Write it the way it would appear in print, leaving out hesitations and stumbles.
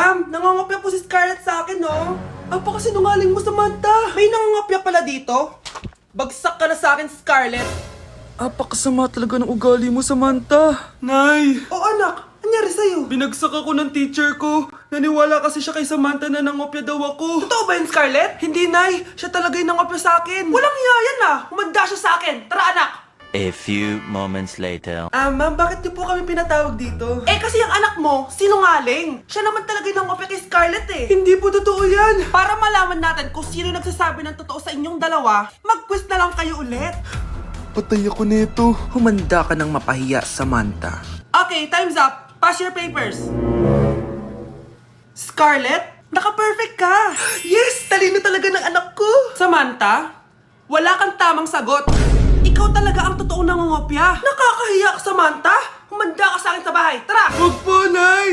Ma'am, nangangopya po si Scarlett sa akin, no? Apakasinungaling mo, Samantha. May nangangopya pala dito? Bagsak ka na sa akin, Scarlett. Apakasama talaga ng ugali mo, Samantha. Nay! O anak, anyari sa'yo? Binagsak ako ng teacher ko. Naniwala kasi siya kay Samantha na nangopya daw ako. Totoo ba yun, Scarlett? Hindi, Nay. Siya talaga yung nangopya sa akin. Walang iya yan ah! Humanda siya sa akin! Tara, anak! A few moments later. Ma'am, bakit niyo po kami pinatawag dito? Eh kasi yung anak mo, sinungaling. Siya naman talaga yung nangopya kay Scarlett eh. Hindi po totoo yan. Para malaman natin kung sino nagsasabi ng totoo sa inyong dalawa, mag-quiz na lang kayo ulit. Patay ako nito. Humanda ka ng mapahiya, Samantha. Okay, time's up. Pass your papers. Scarlett, naka-perfect ka. Yes! Talino talaga ng anak ko. Samantha, wala kang tamang sagot. Ikaw talaga ang totoong nangungopya. Nakakahiya ka, Samantha. Humanda ka sa akin sa bahay. Tara! Huwag po, Nay.